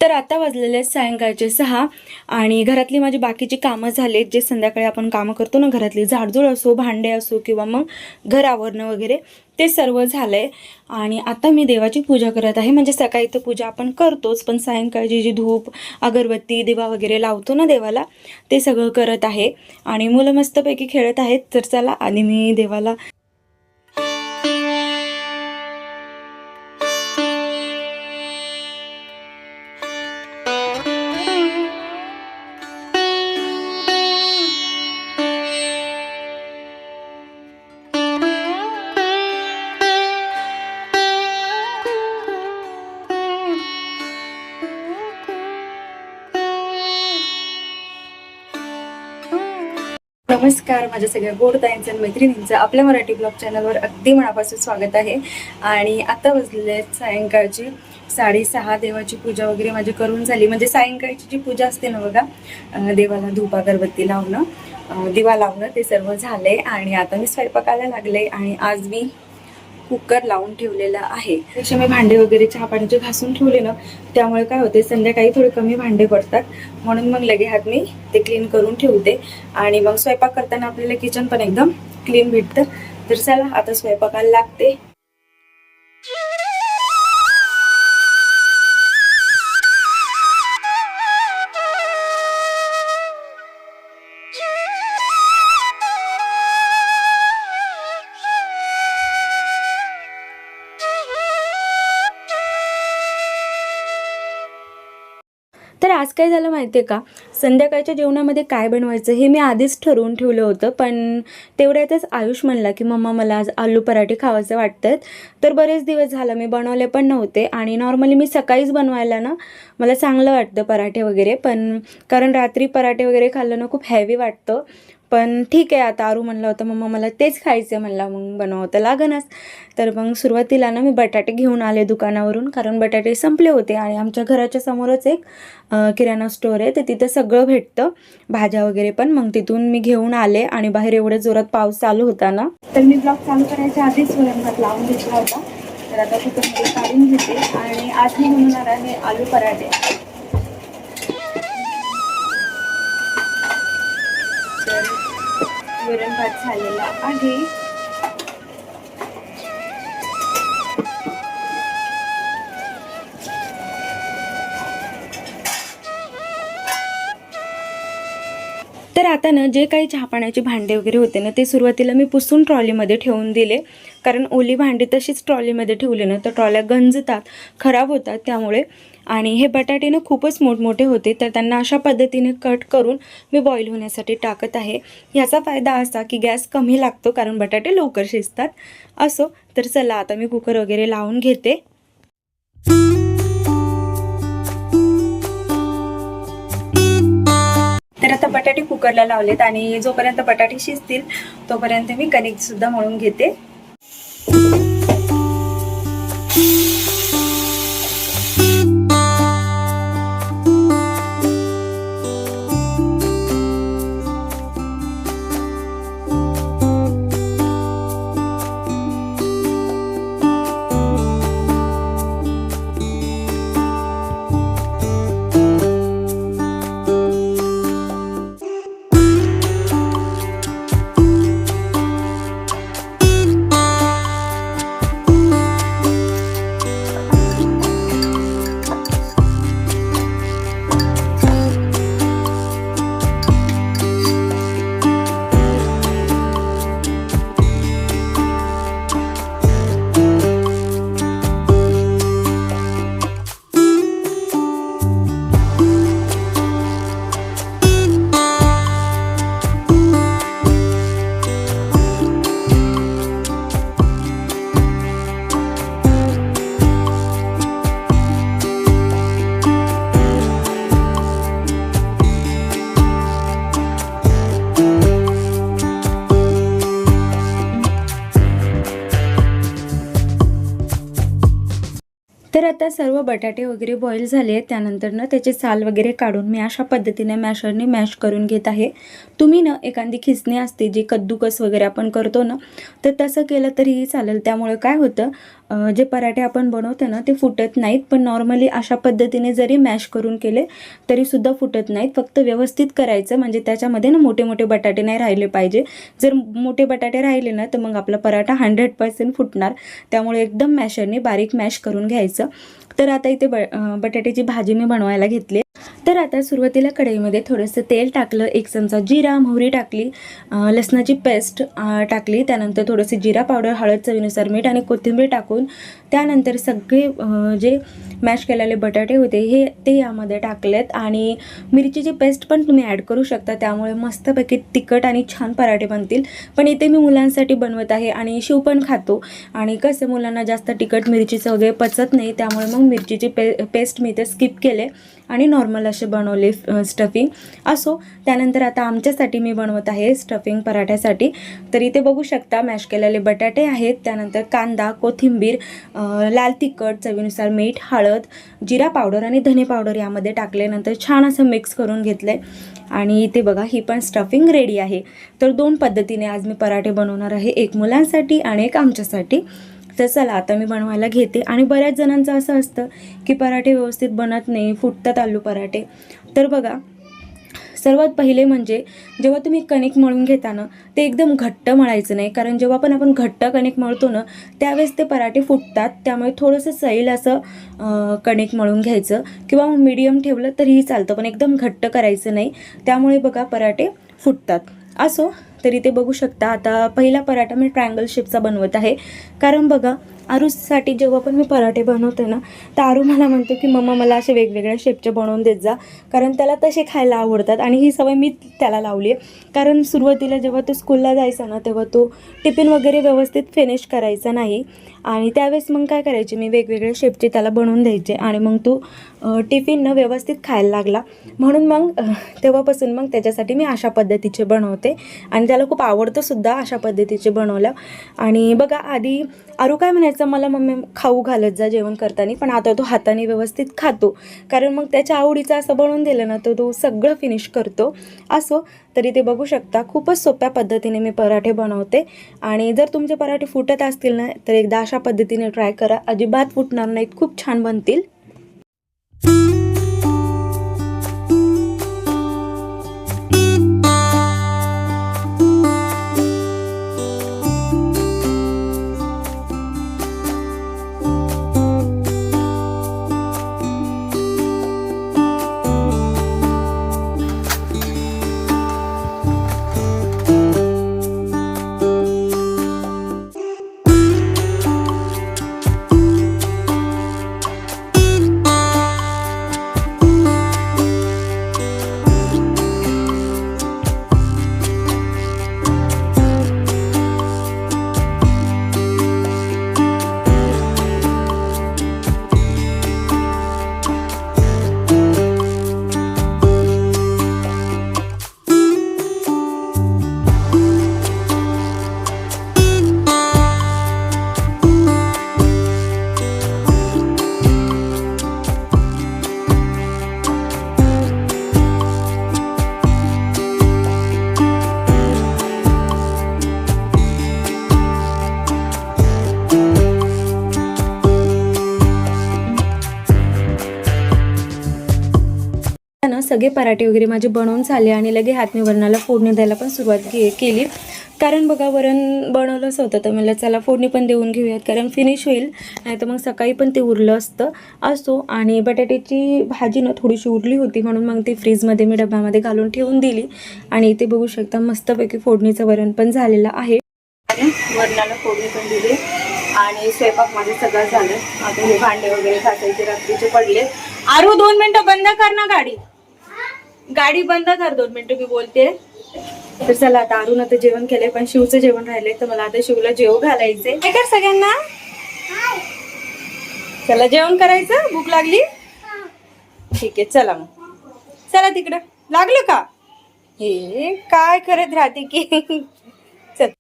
तर आता वाजलेले आहेत सायंकाळचे 6 आणि घरातली माझी बाकीची कामं झालीत, जे संध्याकाळी आपण कामं करतो ना घरातली, झाडझूड असो, भांडे असो किंवा मग घर आवरणं वगैरे, ते सर्व झालं आहे. आणि आता मी देवाची पूजा करत आहे. म्हणजे सकाळी तर पूजा आपण करतोच, पण सायंकाळची जी धूप, अगरबत्ती, दिवा वगैरे लावतो ना देवाला, ते सगळं करत आहे. आणि मुलं मस्तपैकी खेळत आहेत. तर चला आणि मी देवाला नमस्कार माझ्या सगळ्या गोड ताईंचं आणि मैत्रिणींचं आपल्या मराठी ब्लॉग चॅनलवर अगदी मनापासून स्वागत आहे. आणि आता वाजलेले आहेत सायंकाळची 6:30. देवाची पूजा वगैरे माझी करून झाली. म्हणजे सायंकाळची जी पूजा असते ना बघा, देवाला धूप अगरबत्ती लावणं, दिवा लावणं, ते सर्व झालंय. आणि आता मी स्वयंपाकाला लागले. आणि आज मी कुकर लावून ठेवलेला आहे. त्याचे मी भांडे वगैरे चहा पाण्याचे घासून ठेवले ना, त्यामुळे काय होते संध्याकाळी थोडे कमी भांडे पडतात, म्हणून मग लगे हात मी ते क्लीन करून ठेवते. आणि मग स्वयंपाक करताना आपल्याला किचन पण एकदम क्लीन भेटतं. तर चला आता स्वयंपाकाला लागते. तर आज काय झालं माहिती आहे का, संध्याकाळच्या जेवणामध्ये काय बनवायचं हे मी आधीच ठरवून ठेवलं होतं. पण तेवढ्यातच आयुष म्हणला की मम्मा मला आज आलू पराठे खावायचे वाटतात. तर बरेच दिवस झालं मी बनवले पण नव्हते. आणि नॉर्मली मी सकाळीच बनवायला ना मला चांगलं वाटतं पराठे वगैरे, पण कारण रात्री पराठे वगैरे खाल्लं ना खूप हेवी वाटतं. पण ठीक आहे, आता आरू म्हणलं होतं मम्मा मला तेच खायचं आहे, म्हणला मग बनवावं तर लागणच. तर मग सुरुवातीला ना मी बटाटे घेऊन आले दुकानावरून, कारण बटाटे संपले होते. आणि आमच्या घराच्या समोरच एक किराणा स्टोअर आहे, तर तिथं सगळं भेटतं, भाज्या वगैरे पण. मग तिथून मी घेऊन आले. आणि बाहेर एवढ्या जोरात पाऊस चालू होता ना, तर मी ब्लॉग चालू करायच्या आधीच वरण भात लावून घेतला होता. तर आता कुकरमध्ये काढून घेते. आणि आज मी बनवणार आहे आलू पराठे. तर वरण भात झालेला आहे. तर आता ना जे काही चहा पाण्याचे भांडे वगैरे होते ना, ते सुरुवातीला मी पुसून ट्रॉलीमध्ये ठेवून दिले. कारण ओली भांडी तशीच ट्रॉलीमध्ये ठेवले ना तर ट्रॉल्या गंजतात, खराब होतात त्यामुळे. आणि हे बटाटे ना खूपच मोठमोठे होते, तर त्यांना अशा पद्धतीने कट करून मी बॉईल होण्यासाठी टाकत आहे. ह्याचा फायदा असा की गॅस कमी लागतो, कारण बटाटे लवकर शिजतात. असो, तर चला आता मी कुकर वगैरे लावून घेते. तर आता बटाटे कुकरला लावलेत. आणि जोपर्यंत बटाटे शिजतील तोपर्यंत मी कणिक सुद्धा मळून घेते. तर आता सर्व बटाटे वगैरे बॉईल झाले आहेत. त्यानंतर ना त्याचे साल वगैरे काढून मी अशा पद्धतीने मॅशरने मॅश करून घेत आहे. तुम्ही ना एखादी खिसणी असते जी कद्दूकस वगैरे आपण करतो ना, तर तसं केलं तरीही चालेल. त्यामुळे काय होतं, जे पराठे आपण बनवतो ना ते फुटत नाहीत, पण नॉर्मली अशा पद्धतीने जरी मॅश करून केले तरीसुद्धा फुटत नाहीत. फक्त व्यवस्थित करायचं, म्हणजे त्याच्यामध्ये ना मोठे मोठे बटाटे नाही राहिले पाहिजे. जर मोठे बटाटे राहिले ना तर मग आपला पराठा 100% फुटणार. त्यामुळे एकदम मॅशरने बारीक मॅश करून घ्यायचं. तर आता इथे बटाट्याची भाजी मी बनवायला घेतली. तर आता सुरुवातीला कढईमध्ये थोडंसं तेल टाकलं, 1 चमचा जिरा, मोहरी टाकली, लसणाची पेस्ट टाकली, त्यानंतर थोडंसं जिरा पावडर, हळद, चवीनुसार मीठ आणि कोथिंबीर टाकून त्यानंतर सगळे जे मॅश केलेले बटाटे होते ते यामध्ये टाकलेत आणि मिरचीची पेस्ट पण तुम्ही ॲड करू शकता. त्यामुळे मस्तपैकी तिखट आणि छान पराठे बनतील. पण इथे मी मुलांसाठी बनवत आहे आणि शिव पण खातो आणि कसं मुलांना जास्त तिखट मिरचीचं वगैरे पचत नाही, त्यामुळे मग मिरचीची पेस्ट मी इथे स्किप केले आणि नॉर्मल असे बनवले स्टफिंग. असो, त्यानंतर आता आमच्यासाठी मी बनवत आहे स्टफिंग पराठ्यासाठी. तर इथे बघू शकता मॅश केलेले बटाटे आहेत, त्यानंतर कांदा, कोथिंबीर, लाल तिखट, चवीनुसार मीठ, हळद, जिरा पावडर आणि धने पावडर यामध्ये टाकले. नंतर छान असं मिक्स करून घेतले आणि इथे बघा ही पण स्टफिंग रेडी आहे. तर 2 पद्धतीने आज मी पराठे बनवणार आहे, एक मुलांसाठी आणि एक आमच्यासाठी. तर चला आता मी बनवायला घेते. आणि बऱ्याच जणांचं असं असतं की पराठे व्यवस्थित बनत नाही, फुटतात आलू पराठे. तर बघा, सर्वात पहिले म्हणजे जेव्हा तुम्ही कणिक मळून घेता ना ते एकदम घट्ट मळायचं नाही, कारण जेव्हा पण आपण घट्ट कणिक मळतो ना त्यावेळेस ते पराठे फुटतात. त्यामुळे थोडंसं सैल असं कणिक मळून घ्यायचं, किंवा मीडियम ठेवलं तरीही चालतं, पण एकदम घट्ट करायचं नाही, त्यामुळे बघा पराठे फुटतात. असो, तर इथे बघू शकता आता पहिला पराठा मी ट्रायंगल शेपचा बनवत आहे. कारण बघा, आरुसाठी जेव्हा पण मी पराठे बनवते ना तर आरू मला म्हणतो की मम्मा मला असे वेगवेगळ्या शेपचे बनवून देत जा, कारण त्याला तसे खायला आवडतात. आणि ही सवय मी त्याला लावली आहे. कारण सुरुवातीला जेव्हा तो स्कूलला जायचा ना तेव्हा तो टिफिन वगैरे व्यवस्थित फिनिश करायचा नाही, आणि त्यावेळेस मग काय करायचे, मी वेगवेगळ्या शेपचे त्याला बनवून द्यायचे आणि मग तो टिफिन न व्यवस्थित खायला लागला. म्हणून मग तेव्हापासून मग त्याच्यासाठी मी अशा पद्धतीचे बनवते आणि त्याला खूप आवडतं सुद्धा अशा पद्धतीचे बनवलं. आणि बघा, आधी आरू काय म्हणायचं, मला मम्मी खाऊ घालत जा जेवण करताना, पण आता तो हाताने व्यवस्थित खातो, कारण मग त्याच्या आवडीचं असं बनवून दिलं ना तर तो सगळं फिनिश करतो. असो, तरी ते बघू शकता खूपच सोप्या पद्धतीने मी पराठे बनवते. आणि जर तुमचे पराठे फुटत असतील ना तर एकदा अशा पद्धतीने ट्राय करा, अजिबात फुटणार नाहीत, खूप छान बनतील. सगळे पराठे वगैरे माझे बनवून झाले आणि लगे हात मी वरणाला फोडणी द्यायला पण सुरुवात केली. कारण बघा, वरण बनवलंच होतं तर मला चला फोडणी पण देऊन घेऊयात, कारण फिनिश होईल, नाही तर मग सकाळी पण ते उरलं असतं. असो, आणि बटाट्याची भाजी ना थोडीशी उरली होती, म्हणून मग ती फ्रीजमध्ये मी डब्यामध्ये घालून ठेवून दिली. आणि इथे बघू शकता मस्तपैकी फोडणीचं वरण पण झालेलं आहे. वरणाला फोडणी पण दिली आणि स्वयंपाक माझे सगळं झालं. आता हे भांडे वगैरे घासायचे रात्रीचे पडले. आरू 2 मिनिटं बंद कर ना, गाडी बंद कर, 2 मिनिटं मी बोलते. तर चला, आता अरुण आता जेवण केलंय, पण शिवचं जेवण राहिलंय, तर मला आता शिवला जेव घालायचंय. काय कर सगळ्यांना, चला जेवण करायचं, भूक लागली. ठीक आहे, चला मग, चला तिकडं. लागलं का, हे काय करत राहते की. चल,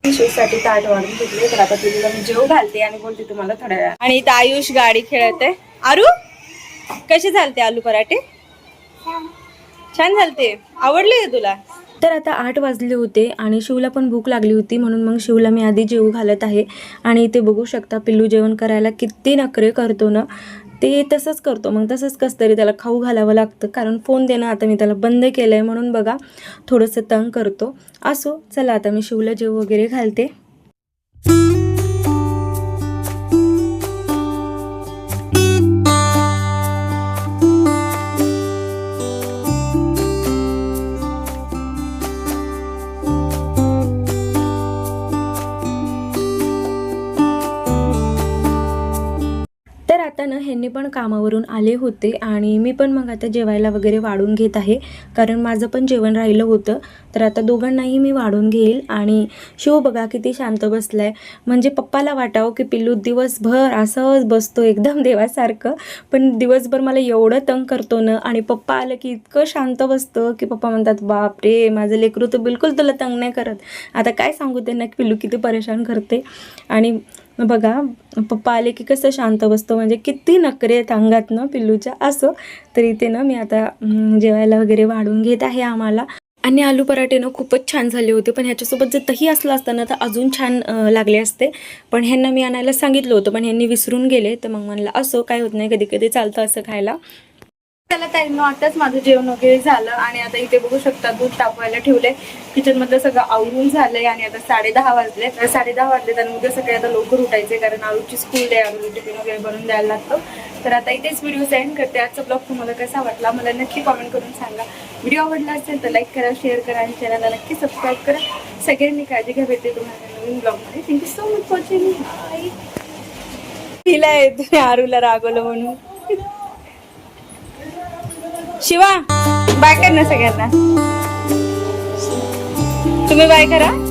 शिवसाठी ताट वाढून घेतले, तर आता तिला मी जेव घालते आणि बोलते तुम्हाला थोड्या वेळा. आणि इथं आयुष गाडी खेळत आहे. आरू, कसे झालते आलू पराठे? छान झालते, आवडले तुला? तर आता 8 वाजले होते आणि शिवला पण भूक लागली होती, म्हणून मग शिवला मी आधी जेवू घालत आहे. आणि इथे बघू शकता पिल्लू जेवण करायला किती नखरे करतो ना, ते तसंच करतो. मग तसंच कसं तरी त्याला खाऊ घालावं लागतं, कारण फोन देणं आता मी त्याला बंद केलं आहे, म्हणून बघा थोडंसं तंग करतो. असो, चला आता मी शिवला जेवू वगैरे घालते. तर आता ना ह्यांनी पण कामावरून आले होते आणि मी पण मग आता जेवायला वगैरे वाढून घेत आहे, कारण माझं पण जेवण राहिलं होतं. तर आता दोघांनाही मी वाढून घेईल. आणि शिव बघा किती शांत बसला आहे, म्हणजे पप्पाला वाटावं की पिल्लू दिवसभर असंच बसतो एकदम देवासारखं, पण दिवसभर मला एवढं तंग करतो ना, आणि पप्पा आलं की इतकं शांत बसतं की पप्पा म्हणतात बाप रे माझं लेकरू तर बिलकुल तुला तंग नाही करत. आता काय सांगू त्यांना की पिल्लू किती परेशान करते. आणि बघा पप्पा आले की कसं शांत बसतो, म्हणजे किती नखरे आहेत अंगात ना पिल्लूच्या. असो, तर इथे ना मी आता जेवायला वगैरे वाढून घेत आहे आम्हाला. आणि आलू पराठे ना खूपच छान झाले होते, पण ह्याच्यासोबत जर दही असलं असतं ना तर अजून छान लागले असते. पण ह्यांना मी आणायला सांगितलं होतं, पण ह्यांनी विसरून गेले. तर मग म्हणलं असो, काय होत नाही, कधी कधी चालतं असं खायला. त्याला ताईंनो आताच माझं जेवण वगैरे झालं आणि आता इथे बघू शकता दूध तापवायला ठेवलंय. किचनमधलं सगळं आवरून झालंय आणि आता 10:30 वाजले. तर 10:30 वाजले आणि उद्या सकाळी आता लवकर उठायचे, कारण आरूची स्कूल आहे, आरूला टिफिन वगैरे बनवून द्यायला लागतं. तर आता इथेच व्हिडिओ सेंड करते. आजचा ब्लॉग तुम्हाला कसा वाटला मला नक्की कॉमेंट करून सांगा. व्हिडिओ आवडला असेल तर लाईक करा, शेअर करा आणि चॅनलला नक्की सबस्क्राईब करा. सगळ्यांनी काळजी घ्या. भेटते तुम्हाला नवीन ब्लॉगमध्ये. Thank you so much for watching. Bye. तिला येते आरूला रागवलं म्हणून. शिवा बाय कर ना सगळ्यांना. तुम्ही बाय करा.